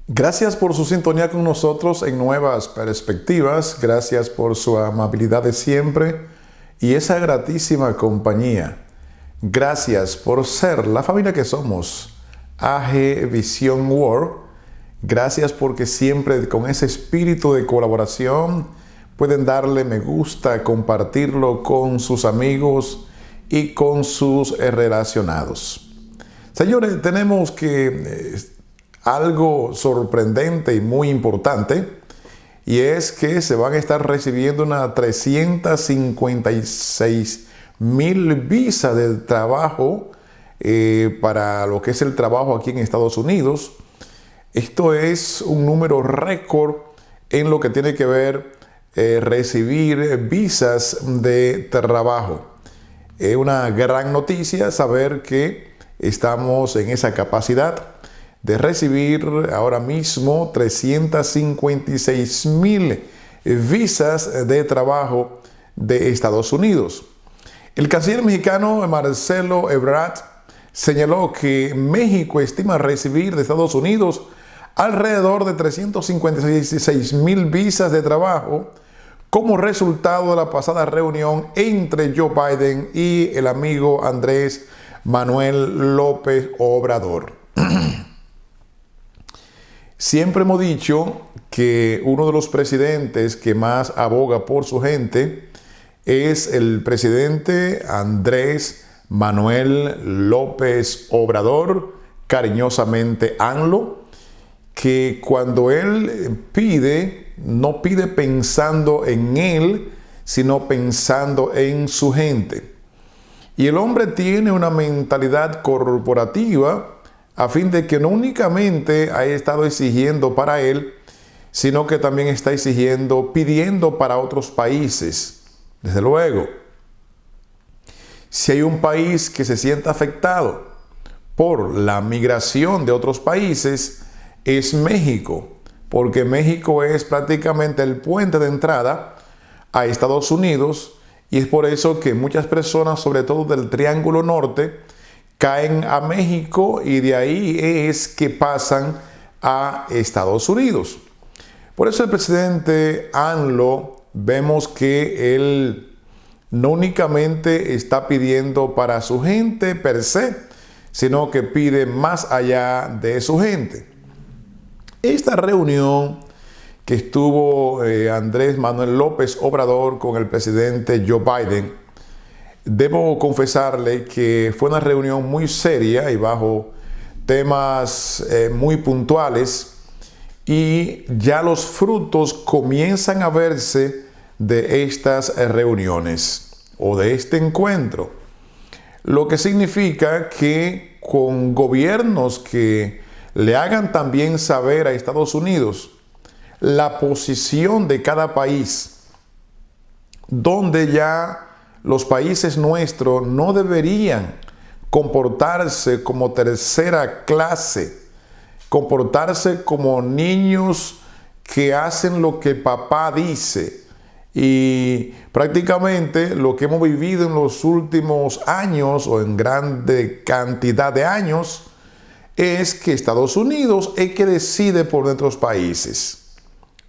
Gracias por su sintonía con nosotros en Nuevas Perspectivas. Gracias por su amabilidad de siempre y esa gratísima compañía. Gracias por ser la familia que somos, AG Vision World. Gracias porque siempre con ese espíritu de colaboración pueden darle me gusta, compartirlo con sus amigos y con sus relacionados. Señores, tenemos algo sorprendente y muy importante, y es que se van a estar recibiendo unas 356,000 visas de trabajo para lo que es el trabajo aquí en Estados Unidos. Esto es un número récord en lo que tiene que ver recibir visas de trabajo. Es una gran noticia saber que estamos en esa capacidad de recibir ahora mismo 356,000 visas de trabajo de Estados Unidos. El canciller mexicano Marcelo Ebrard señaló que México estima recibir de Estados Unidos alrededor de 356,000 visas de trabajo como resultado de la pasada reunión entre Joe Biden y el amigo Andrés Manuel López Obrador. Siempre hemos dicho que uno de los presidentes que más aboga por su gente es el presidente Andrés Manuel López Obrador, cariñosamente ANLO, que cuando él pide, no pide pensando en él, sino pensando en su gente. Y el hombre tiene una mentalidad corporativa a fin de que no únicamente ha estado exigiendo para él, sino que también está pidiendo para otros países. Desde luego, si hay un país que se sienta afectado por la migración de otros países, es México, porque México es prácticamente el puente de entrada a Estados Unidos, y es por eso que muchas personas, sobre todo del Triángulo Norte, caen a México y de ahí es que pasan a Estados Unidos. Por eso el presidente ANLO, vemos que él no únicamente está pidiendo para su gente per se, sino que pide más allá de su gente. Esta reunión que estuvo Andrés Manuel López Obrador con el presidente Joe Biden, debo confesarle que fue una reunión muy seria y bajo temas muy puntuales, y ya los frutos comienzan a verse de estas reuniones o de este encuentro. Lo que significa que con gobiernos que le hagan también saber a Estados Unidos la posición de cada país, donde ya los países nuestros no deberían comportarse como tercera clase, comportarse como niños que hacen lo que papá dice. Y prácticamente lo que hemos vivido en los últimos años o en grande cantidad de años es que Estados Unidos es que decide por nuestros países.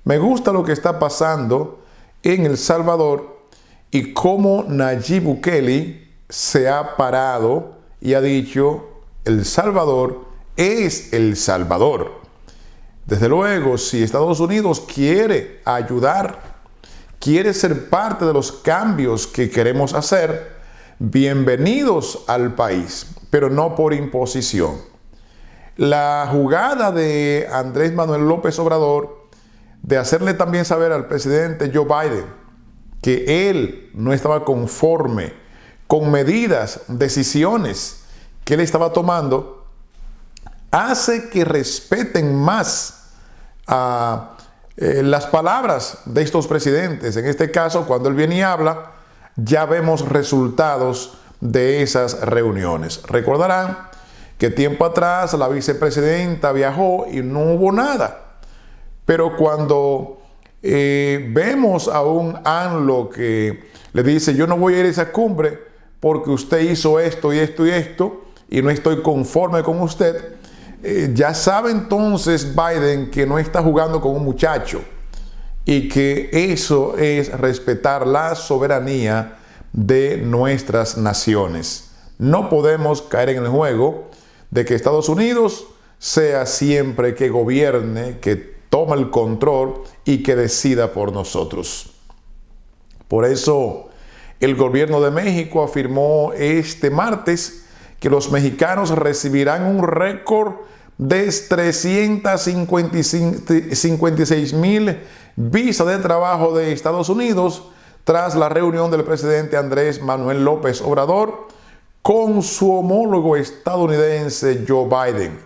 Me gusta lo que está pasando en El Salvador y cómo Nayib Bukele se ha parado y ha dicho: El Salvador es El Salvador. Desde luego, si Estados Unidos quiere ayudar, quiere ser parte de los cambios que queremos hacer, bienvenidos al país, pero no por imposición. La jugada de Andrés Manuel López Obrador de hacerle también saber al presidente Joe Biden que él no estaba conforme con medidas, decisiones que él estaba tomando, hace que respeten más las palabras de estos presidentes. En este caso, cuando él viene y habla, ya vemos resultados de esas reuniones. Recordarán que tiempo atrás la vicepresidenta viajó y no hubo nada. Pero cuando vemos a un ANLO que le dice: yo no voy a ir a esa cumbre porque usted hizo esto y esto y esto y no estoy conforme con usted, Ya sabe entonces Biden que no está jugando con un muchacho y que eso es respetar la soberanía de nuestras naciones. No podemos caer en el juego de que Estados Unidos sea siempre que gobierne, que tome el control y que decida por nosotros. Por eso el gobierno de México afirmó este martes que los mexicanos recibirán un récord de 356,000 visas de trabajo de Estados Unidos tras la reunión del presidente Andrés Manuel López Obrador con su homólogo estadounidense Joe Biden.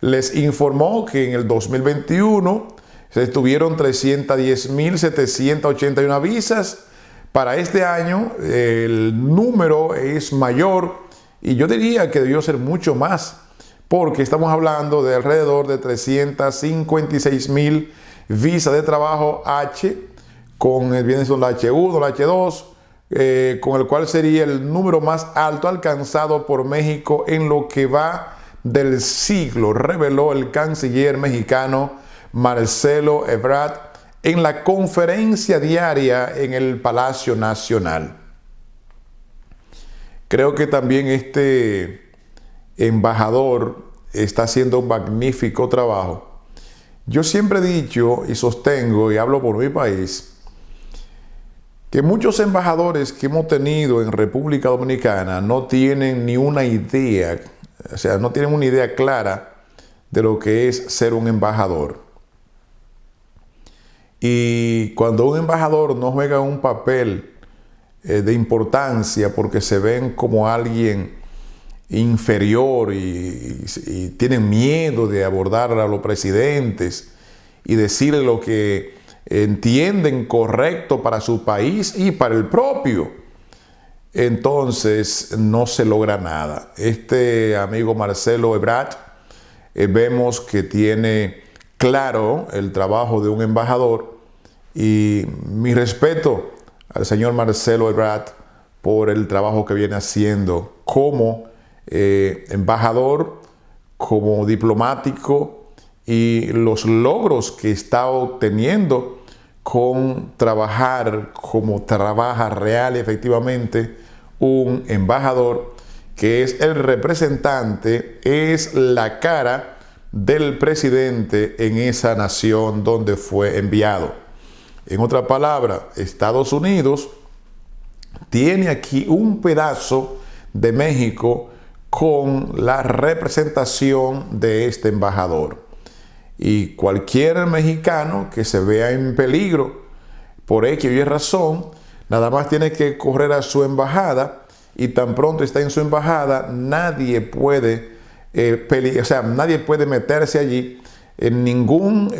Les informó que en el 2021 se tuvieron 310,781 visas. Para este año el número es mayor y yo diría que debió ser mucho más, porque estamos hablando de alrededor de 356,000 visas de trabajo H, con el bien son la H1, la H2, con el cual sería el número más alto alcanzado por México en lo que va del siglo, reveló el canciller mexicano Marcelo Ebrard en la conferencia diaria en el Palacio Nacional. Creo que también este embajador está haciendo un magnífico trabajo. Yo siempre he dicho y sostengo, y hablo por mi país, que muchos embajadores que hemos tenido en República Dominicana no tienen ni una idea, o sea, no tienen una idea clara de lo que es ser un embajador. Y cuando un embajador no juega un papel de importancia porque se ven como alguien inferior y tienen miedo de abordar a los presidentes y decirle lo que entienden correcto para su país y para el propio, entonces no se logra nada. Este amigo Marcelo Ebrard vemos que tiene claro el trabajo de un embajador, y mi respeto al señor Marcelo Ebrard por el trabajo que viene haciendo como embajador, como diplomático, y los logros que está obteniendo con trabajar como trabaja real y efectivamente un embajador, que es el representante, es la cara del presidente en esa nación donde fue enviado. En otra palabra, Estados Unidos tiene aquí un pedazo de México con la representación de este embajador. Y cualquier mexicano que se vea en peligro por X o Y razón, nada más tiene que correr a su embajada, y tan pronto está en su embajada, nadie puede nadie puede meterse allí. En ningún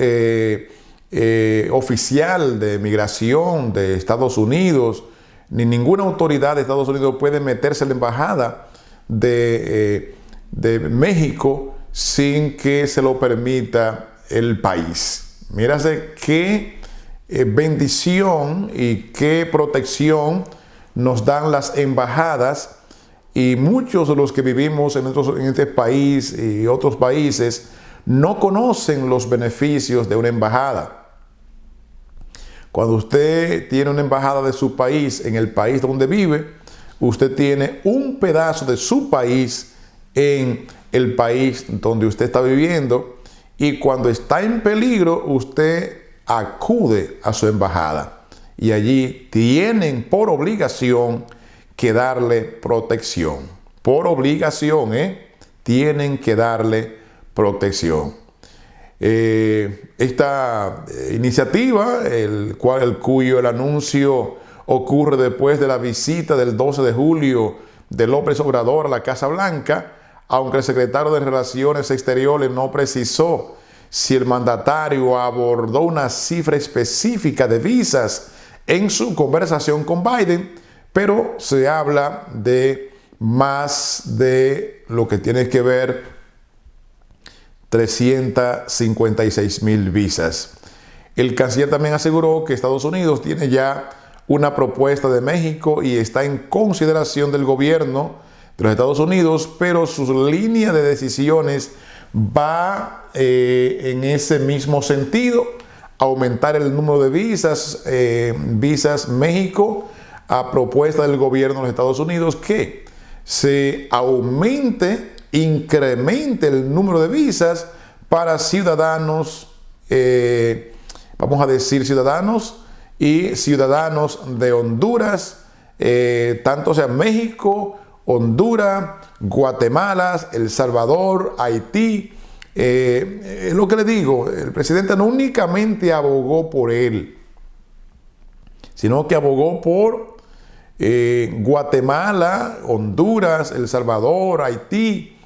oficial de migración de Estados Unidos, ni ninguna autoridad de Estados Unidos puede meterse en la embajada de México sin que se lo permita el país. Mírase qué bendición y qué protección nos dan las embajadas, y muchos de los que vivimos en este país y otros países no conocen los beneficios de una embajada. Cuando usted tiene una embajada de su país en el país donde vive, usted tiene un pedazo de su país en el país donde usted está viviendo, y cuando está en peligro, usted acude a su embajada y allí tienen por obligación que darle protección. Por obligación, tienen que darle protección. Esta iniciativa, cuyo el anuncio ocurre después de la visita del 12 de julio de López Obrador a la Casa Blanca, aunque el secretario de Relaciones Exteriores no precisó si el mandatario abordó una cifra específica de visas en su conversación con Biden, pero se habla de más de lo que tiene que ver 356,000 visas. El canciller también aseguró que Estados Unidos tiene ya una propuesta de México y está en consideración del gobierno de los Estados Unidos, pero sus líneas de decisiones va en ese mismo sentido, aumentar el número de visas México, a propuesta del gobierno de los Estados Unidos, que se incremente el número de visas para ciudadanos, vamos a decir ciudadanos y ciudadanos de Honduras, tanto sea México, Honduras, Guatemala, El Salvador, Haití. Lo que le digo, el presidente no únicamente abogó por él, sino que abogó por Guatemala, Honduras, El Salvador, Haití,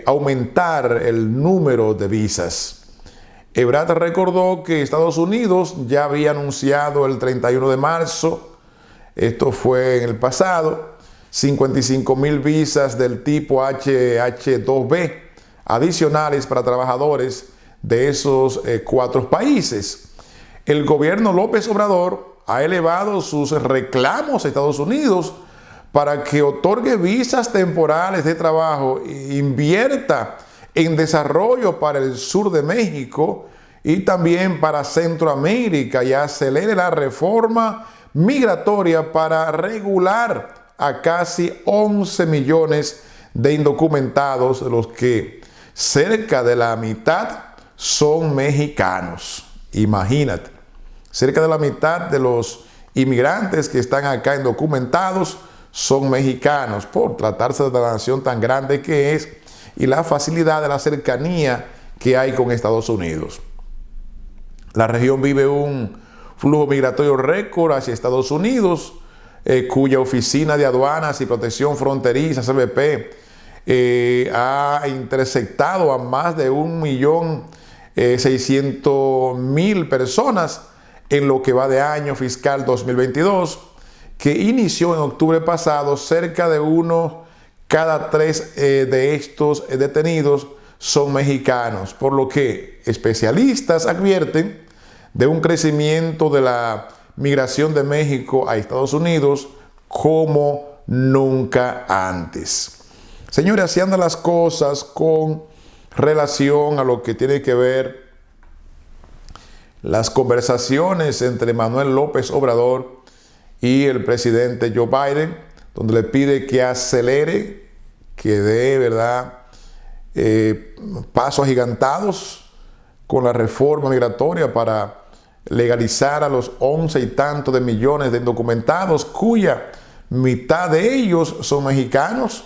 aumentar el número de visas. Ebrard recordó que Estados Unidos ya había anunciado el 31 de marzo, esto fue en el pasado, 55,000 visas del tipo H2B adicionales para trabajadores de esos 4 países. El gobierno López Obrador ha elevado sus reclamos a Estados Unidos para que otorgue visas temporales de trabajo e invierta en desarrollo para el sur de México y también para Centroamérica, y acelere la reforma migratoria para regular a casi 11 millones de indocumentados, de los que cerca de la mitad son mexicanos. Imagínate, cerca de la mitad de los inmigrantes que están acá indocumentados son mexicanos, por tratarse de la nación tan grande que es y la facilidad de la cercanía que hay con Estados Unidos. La región vive un flujo migratorio récord hacia Estados Unidos, cuya Oficina de Aduanas y Protección Fronteriza, CBP, ha interceptado a más de 1.600.000 personas en lo que va de año fiscal 2022, que inició en octubre pasado. Cerca de 1 cada 3 de estos detenidos son mexicanos, por lo que especialistas advierten de un crecimiento de la migración de México a Estados Unidos como nunca antes. Señores, así andan las cosas con relación a lo que tiene que ver las conversaciones entre Manuel López Obrador y el presidente Joe Biden, donde le pide que acelere, que dé, ¿verdad?, pasos agigantados con la reforma migratoria para legalizar a los 11 y tantos de millones de indocumentados, cuya mitad de ellos son mexicanos.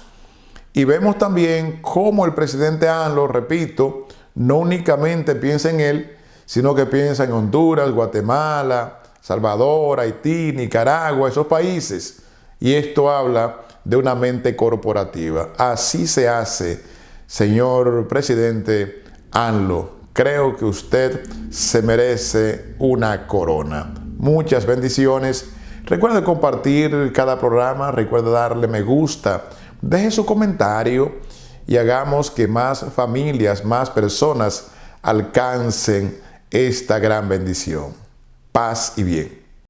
Y vemos también cómo el presidente AMLO, repito, no únicamente piensa en él, sino que piensa en Honduras, Guatemala, Salvador, Haití, Nicaragua, esos países. Y esto habla de una mente corporativa. Así se hace, señor presidente AMLO. Creo que usted se merece una corona. Muchas bendiciones. Recuerde compartir cada programa, recuerde darle me gusta, deje su comentario y hagamos que más familias, más personas alcancen esta gran bendición. Paz y bien.